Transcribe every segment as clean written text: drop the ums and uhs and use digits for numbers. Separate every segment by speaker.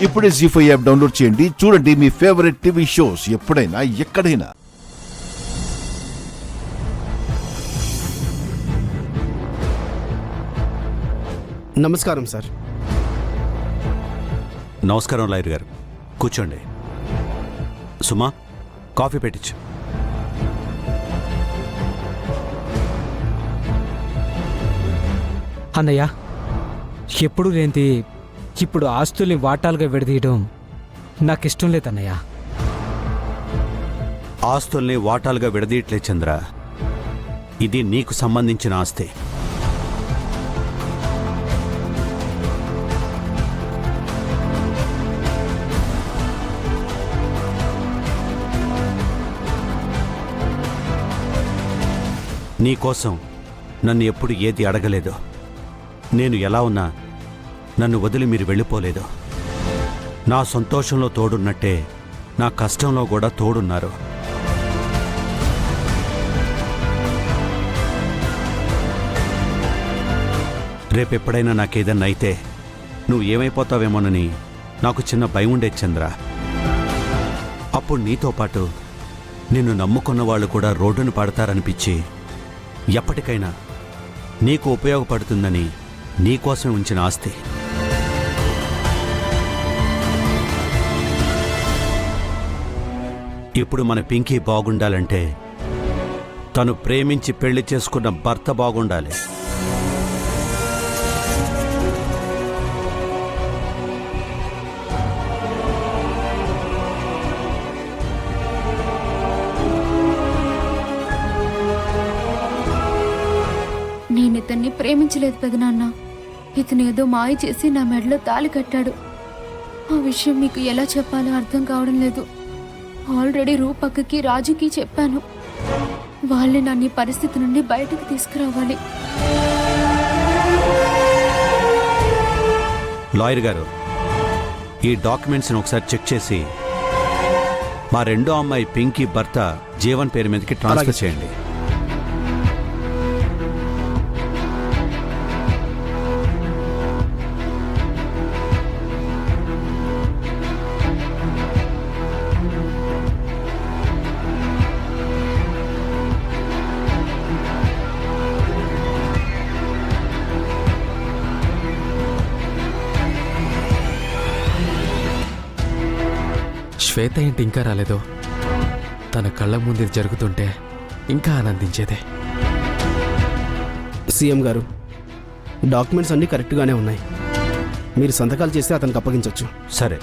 Speaker 1: ఇప్పుడే జీ5 app download చేయండి. చూడండి మీ ఫేవరెట్ టీవీ షోస్ ఎప్పుడైనా ఎక్కడైనా.
Speaker 2: నమస్కారం సార్.
Speaker 3: నమస్కారం లాయర్ గారు, కూర్చోండి. సుమా, కాఫీ పెట్టించు.
Speaker 4: అన్నయ్య, ఎప్పుడు లేనిది ఇప్పుడు ఆస్తుల్ని వాటాలుగా విడదీయడం నాకిష్టం లేదన్నయ్య.
Speaker 3: ఆస్తుల్ని వాటాలుగా విడదీయట్లే చంద్ర, ఇది నీకు సంబంధించిన ఆస్తి. నీకోసం నన్ను ఎప్పుడు ఏది అడగలేదు. నేను ఎలా ఉన్నా నన్ను వదిలి మీరు వెళ్ళిపోలేదు. నా సంతోషంలో తోడున్నట్టే నా కష్టంలో కూడా తోడున్నారు. రేపెప్పుడైనా నాకేదన్నా అయితే నువ్వు ఏమైపోతావేమోనని నాకు చిన్న భయం ఉండేది చంద్ర. అప్పుడు నీతో పాటు నిన్ను నమ్ముకున్న వాళ్ళు కూడా రోడ్డును పడతారనిపించి ఎప్పటికైనా నీకు ఉపయోగపడుతుందని నీకోసమే ఉంచిన ఆస్తి. ఇప్పుడు మన పింకీ బాగుండాలంటే తను ప్రేమించి పెళ్లి చేసుకున్న భర్త బాగుండాలి.
Speaker 5: నేను ఇతన్ని ప్రేమించలేదు పెదనాన్న. ఇతను ఏదో మాయ చేసి నా మెడలో తాళి కట్టాడు. ఆ విషయం మీకు ఎలా చెప్పాలో అర్థం కావడం లేదు. ఆల్రెడీ రూపక్కకి, రాజుకి చెప్పాను. వాళ్ళే నన్ను ఈ పరిస్థితి నుండి బయటకు తీసుకురావాలి.
Speaker 3: లాయర్ గారు, ఈ డాక్యుమెంట్స్ని ఒకసారి చెక్ చేసి మా రెండో అమ్మాయి పింకీ భర్త జీవన్ పేరు మీదకి ట్రాన్స్ఫర్ చేయండి.
Speaker 6: శ్వేత ఏంటి ఇంకా రాలేదు? తన కళ్ళ ముందు జరుగుతుంటే ఇంకా ఆనందించేదే.
Speaker 2: సీఎం గారు, డాక్యుమెంట్స్ అన్నీ కరెక్ట్గానే ఉన్నాయి. మీరు సంతకాలు చేస్తే అతనికి అప్పగించవచ్చు.
Speaker 3: సరే.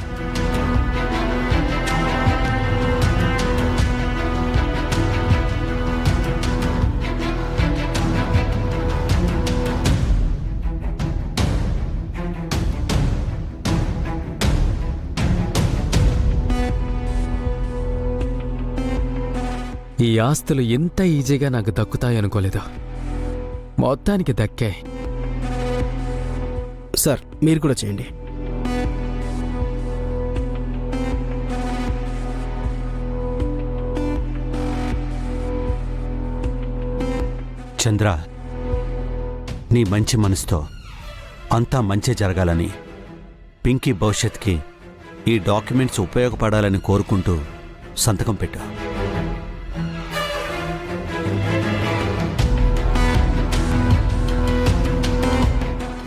Speaker 6: ఈ ఆస్తులు ఎంత ఈజీగా నాకు దక్కుతాయనుకోలేదు. మొత్తానికి దక్కే.
Speaker 2: సార్, మీరు కూడా చేయండి.
Speaker 3: చంద్ర, నీ మంచి మనసుతో అంతా మంచి జరగాలని, పింకీ భవిష్యత్కి ఈ డాక్యుమెంట్స్ ఉపయోగపడాలని కోరుకుంటూ సంతకం పెట్టా.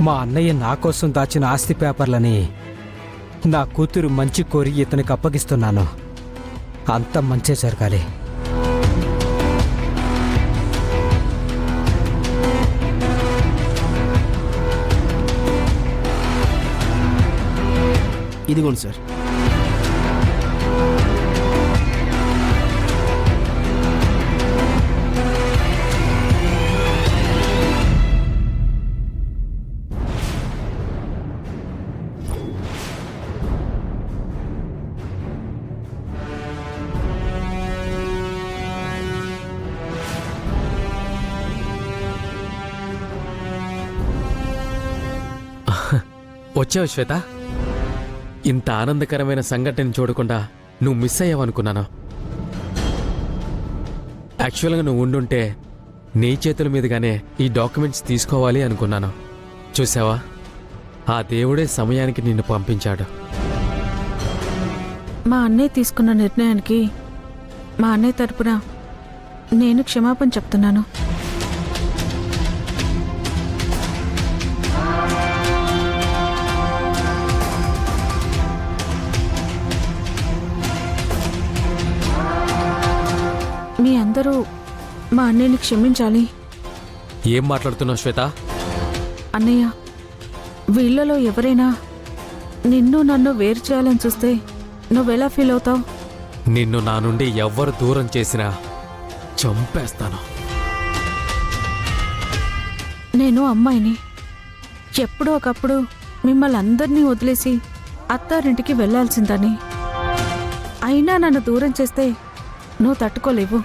Speaker 4: మా అన్నయ్య నా కోసం దాచిన ఆస్తి పేపర్లని నా కూతురు మంచి కోరి ఇతనికి అప్పగిస్తున్నాను. అంత మంచే జరగాలి.
Speaker 2: ఇదిగోండి సార్.
Speaker 6: వచ్చావు శ్వేత? ఇంత ఆనందకరమైన సంఘటన చూడకుండా నువ్వు మిస్ అయ్యావనుకున్నాను. యాక్చువల్గా నువ్వు ఉండుంటే నీ చేతుల మీదుగానే ఈ డాక్యుమెంట్స్ తీసుకోవాలి అనుకున్నాను. చూసావా, ఆ దేవుడే సమయానికి నిన్ను పంపించాడు.
Speaker 7: మా అన్నయ్య తీసుకున్న నిర్ణయానికి మా అన్నయ్య తరపున నేను క్షమాపణ చెప్తున్నాను. మీ అందరూ మా అన్నయ్యని క్షమించాలి.
Speaker 6: ఏం మాట్లాడుతున్నావు శ్వేత?
Speaker 7: అన్నయ్య, వీళ్ళలో ఎవరైనా నిన్ను నన్ను వేరు చేయాలని చూస్తే నువ్వెలా ఫీల్ అవుతావు?
Speaker 6: నిన్ను నా నుండి ఎవ్వరు దూరం చేసినా చంపేస్తాను.
Speaker 7: నేను అమ్మాయిని. ఎప్పుడో ఒకప్పుడు మిమ్మల్ని అందరినీ వదిలేసి అత్తారింటికి వెళ్లాల్సిందని. అయినా నన్ను దూరం చేస్తే నువ్వు తట్టుకోలేవు.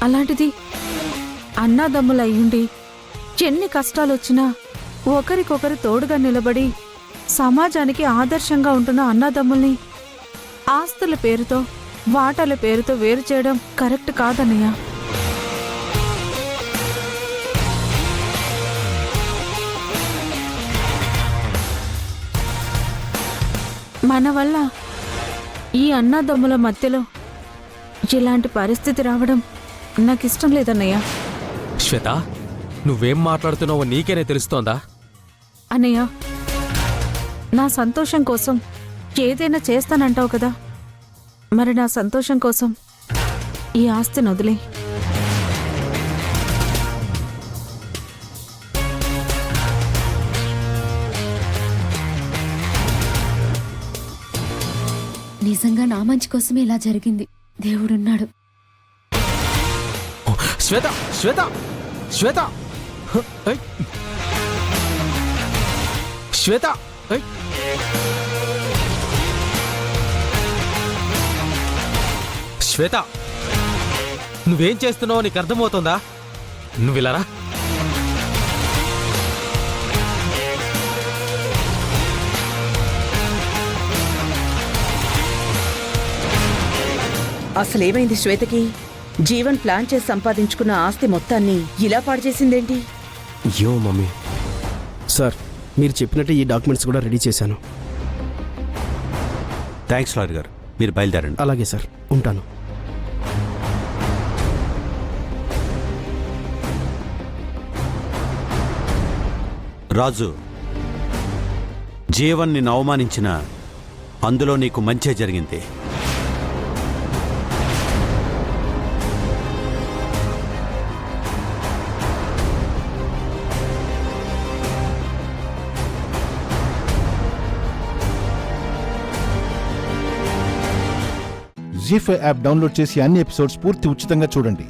Speaker 7: అలాంటిది అన్నాదమ్ములయ్యుండి ఎన్ని కష్టాలొచ్చినా ఒకరికొకరు తోడుగా నిలబడి సమాజానికి ఆదర్శంగా ఉంటున్న అన్నాదమ్ముల్ని ఆస్తుల పేరుతో వాటాల పేరుతో వేరు చేయడం కరెక్ట్ కాదన్నయ్య. మన వల్ల ఈ అన్నాదమ్ముల మధ్యలో ఇలాంటి పరిస్థితి రావడం నాకిష్టం లేదన్నయ్య.
Speaker 6: శ్వేత, నువ్వేం మాట్లాడుతున్నావో నీకేనే తెలుస్తోందా?
Speaker 7: అన్నయ్య, నా సంతోషం కోసం ఏదైనా చేస్తానంటావు కదా, మరి నా సంతోషం కోసం ఈ ఆస్తిని వదిలే.
Speaker 5: నిజంగా నా మంచి కోసమే ఇలా జరిగింది. దేవుడున్నాడు.
Speaker 6: శ్వేత, శ్వేత, శ్వేత, హ, ఐ. Shweta, I. శ్వేత, నువ్వేం చేస్తున్నావో నీకు అర్థమవుతుందా? నువ్వు ఇలా రా.
Speaker 8: అసలేమైంది శ్వేతకి? జీవన్ ప్లాన్ చేసి సంపాదించుకున్న ఆస్తి మొత్తాన్ని ఇలా పాడు చేసిందేంటి?
Speaker 2: అయ్యో మమ్మీ. సార్, మీరు చెప్పినట్టు ఈ డాక్యుమెంట్స్ కూడా రెడీ చేశాను.
Speaker 3: థ్యాంక్స్ లాయర్ గారు, మీరు బయలుదేరండి.
Speaker 2: అలాగే సార్, ఉంటాను.
Speaker 3: రాజు, జీవన్ నిన్ను అవమానించిన అందులో నీకు మంచే జరిగింది.
Speaker 1: జీ5 యాప్ డౌన్లోడ్ చేసి అన్ని ఎపిసోడ్స్ పూర్తి ఉచితంగా చూడండి.